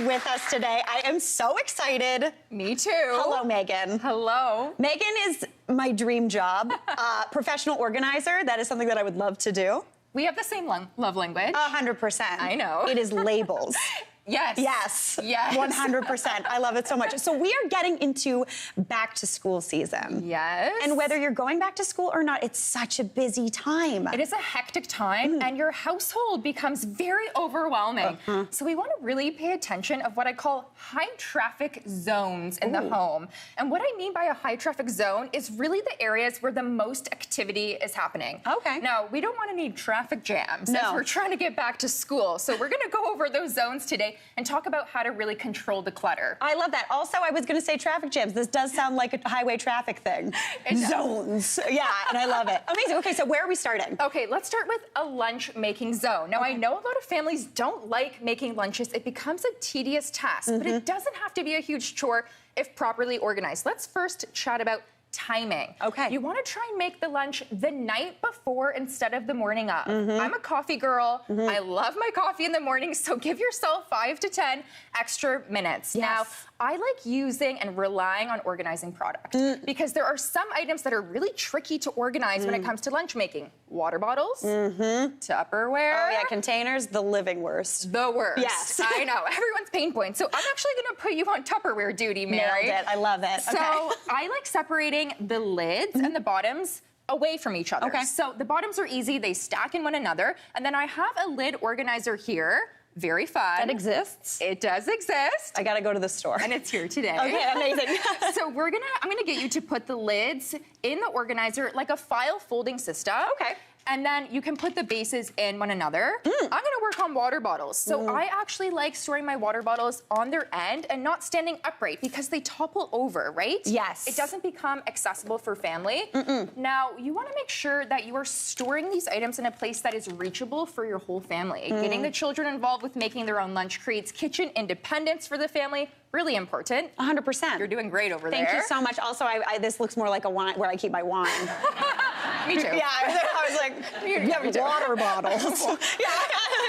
with us today. I am so excited. Me too. Hello, Megan. Hello. Megan is my dream job. Professional organizer. That is something that I would love to do. We have the same love language. 100%. I know. It is labels. Yes. Yes. Yes. 100%. I love it so much. So we are getting into back to school season. Yes. And whether you're going back to school or not, it's such a busy time. It is a hectic time, and your household becomes very overwhelming. So we want to really pay attention of what I call high traffic zones in the home. And what I mean by a high traffic zone is really the areas where the most activity is happening. Okay. Now, we don't want to need traffic jams as No. we're trying to get back to school. So we're going to go over those zones today and talk about how to really control the clutter. I love that. Also, I was going to say traffic jams. This does sound like a highway traffic thing. Zones. Yeah, and I love it. Amazing. Okay, so where are we starting? Okay, let's start with a lunch making zone. Now, I know a lot of families don't like making lunches. It becomes a tedious task, but it doesn't have to be a huge chore if properly organized. Let's first chat about timing. Okay. You want to try and make the lunch the night before instead of the morning of. I'm a coffee girl. I love my coffee in the morning, so give yourself 5 to 10 extra minutes. Yes. Now, I like using and relying on organizing product because there are some items that are really tricky to organize when it comes to lunch making. Water bottles, Tupperware. Oh, yeah, containers, the living worst. The worst. Yes. I know, everyone's pain point. So I'm actually gonna put you on Tupperware duty, Mary. Nailed it. I love it. So I like separating the lids and the bottoms away from each other. Okay. So the bottoms are easy, they stack in one another. And then I have a lid organizer here. Very fun. That exists? It does exist. I gotta go to the store. And it's here today. Okay, amazing. So I'm gonna get you to put the lids in the organizer like a file folding system. Okay. And then you can put the bases in one another. I'm gonna work on water bottles. So I actually like storing my water bottles on their end and not standing upright because they topple over, right? Yes. It doesn't become accessible for family. Now, you wanna make sure that you are storing these items in a place that is reachable for your whole family. Getting the children involved with making their own lunch creates kitchen independence for the family. Really important. 100%. You're doing great over there. Thank you so much. Also, this looks more like a wine, where I keep my wine. Me too. Yeah, I was like, you have water bottles. Yeah.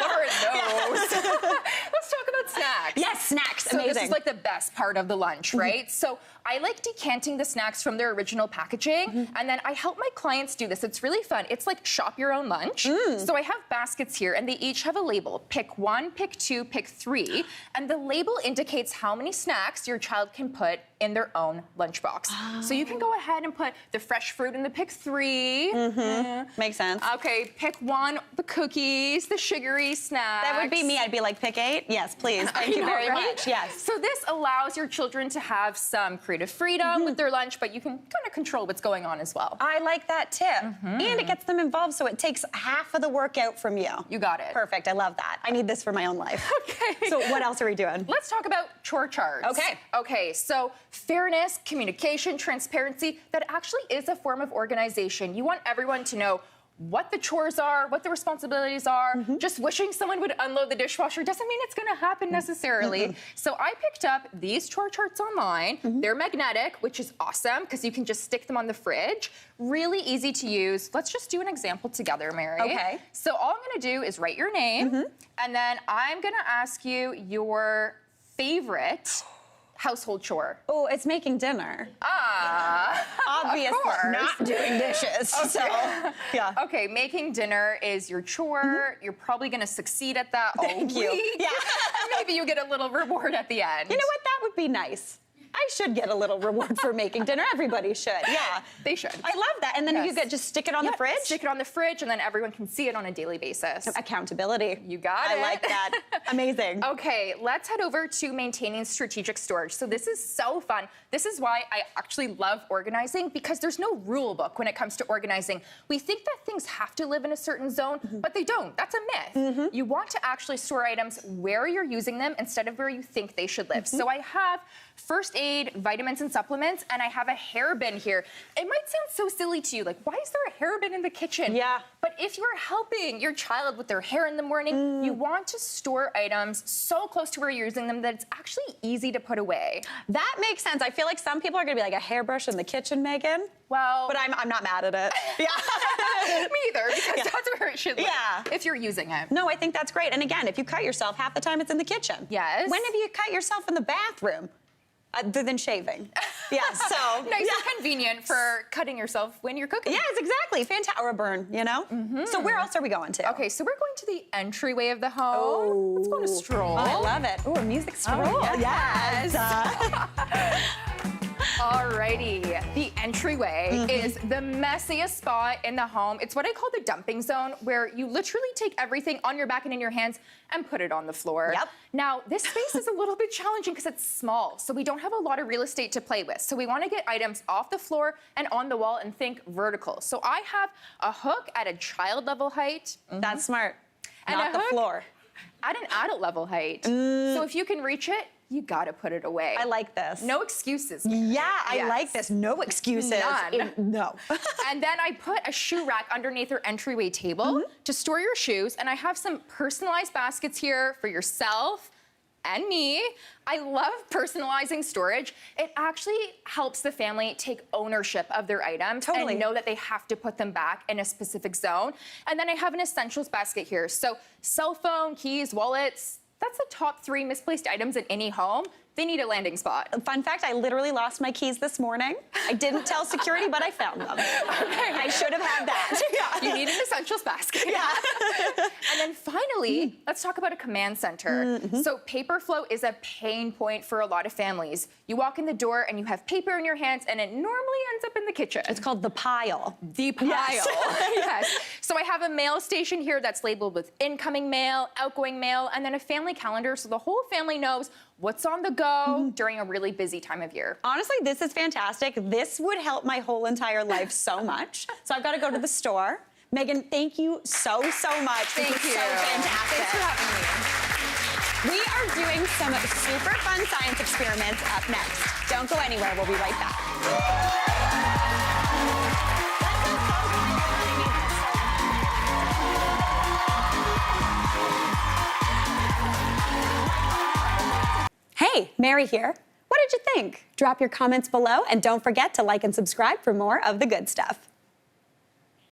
What are those? Let's talk about snacks. Yes, snacks. So Amazing. this is like the best part of the lunch, right? So I like decanting the snacks from their original packaging, and then I help my clients do this. It's really fun. It's like shop your own lunch. So I have baskets here, and they each have a label. Pick 1, pick 2, pick 3, and the label indicates how many snacks your child can put in their own lunchbox. So you can go ahead and put the fresh fruit in the pick 3. Makes sense. Okay, pick 1, the cookies, the sugary snacks. That would be me. I'd be like, pick 8. Yes, please. Thank you very much. Yes. So this allows your children to have some creative freedom with their lunch, but you can kind of control what's going on as well. I like that tip. And it gets them involved, so it takes half of the work out from you. You got it. Perfect. I love that. I need this for my own life. Okay. So what else are we doing? Let's talk about chore charts. Okay. Okay, so fairness, communication, transparency, that actually is a form of organization. You want everyone to know what the chores are, what the responsibilities are. Just wishing someone would unload the dishwasher doesn't mean it's gonna happen necessarily. So I picked up these chore charts online. They're magnetic, which is awesome because you can just stick them on the fridge. Really easy to use. Let's just do an example together, Mary. Okay. So all I'm gonna do is write your name, and then I'm gonna ask you your favorite household chore. Oh, it's making dinner. Obviously, of course. not doing dishes. So, yeah. Okay, making dinner is your chore. You're probably gonna succeed at that all Thank you. week. Yeah. Maybe you get a little reward at the end. You know what? That would be nice. I should get a little reward for making dinner. Everybody should. Yeah. They should. I love that. And then you could just stick it on the fridge? Stick it on the fridge, and then everyone can see it on a daily basis. Accountability. You got it. I like that. Amazing. Okay, let's head over to maintaining strategic storage. So this is so fun. This is why I actually love organizing, because there's no rule book when it comes to organizing. We think that things have to live in a certain zone, but they don't. That's a myth. You want to actually store items where you're using them instead of where you think they should live. So I have first aid, vitamins and supplements, and I have a hair bin here. It might sound so silly to you, like, why is there a hair bin in the kitchen? Yeah. But if you're helping your child with their hair in the morning, you want to store items so close to where you're using them that it's actually easy to put away. That makes sense. I feel like some people are gonna be like, a hairbrush in the kitchen, Megan. Well, But I'm not mad at it. Yeah. Me either, because that's where it should live. Yeah. If you're using it. No, I think that's great. And again, if you cut yourself, half the time it's in the kitchen. Yes. When have you cut yourself in the bathroom? Other than shaving. Yeah, so. Nice and convenient for cutting yourself when you're cooking. Yes, exactly. Fantastic. Or a burn, you know? So where else are we going to? Okay, so we're going to the entryway of the home. Oh. Let's go on a stroll. I love it. Oh, a music stroll. Oh, yes. Alrighty, the entryway is the messiest spot in the home. It's what I call the dumping zone, where you literally take everything on your back and in your hands and put it on the floor. Yep. Now, this space is a little bit challenging because it's small, so we don't have a lot of real estate to play with. So we want to get items off the floor and on the wall and think vertical. So I have a hook at a child level height. That's smart. And Not a the hook floor. At an adult level height. So if you can reach it, you gotta put it away. I like this. No excuses. Yeah, I Yes. like this. No excuses. None. No. And then I put a shoe rack underneath our entryway table to store your shoes. And I have some personalized baskets here for yourself and me. I love personalizing storage. It actually helps the family take ownership of their items Totally. and know that they have to put them back in a specific zone. And then I have an essentials basket here. So cell phone, keys, wallets, that's the top 3 misplaced items in any home. They need a landing spot. Fun fact, I literally lost my keys this morning. I didn't tell security, but I found them. I should have had that. Yeah. You need an essentials basket. Yeah. And then finally, let's talk about a command center. So paper flow is a pain point for a lot of families. You walk in the door and you have paper in your hands and it normally ends up in the kitchen. It's called the pile. The pile. Yes. Yes. So I have a mail station here that's labeled with incoming mail, outgoing mail, and then a family calendar so the whole family knows what's on the go during a really busy time of year. Honestly, this is fantastic. This would help my whole entire life so much. So I've got to go to the store. Megan, thank you so much. Thank you. This is so fantastic. Thanks for having me. We are doing some super fun science experiments up next. Don't go anywhere. We'll be right back. Hey, Mary here. What did you think? Drop your comments below and don't forget to like and subscribe for more of the good stuff.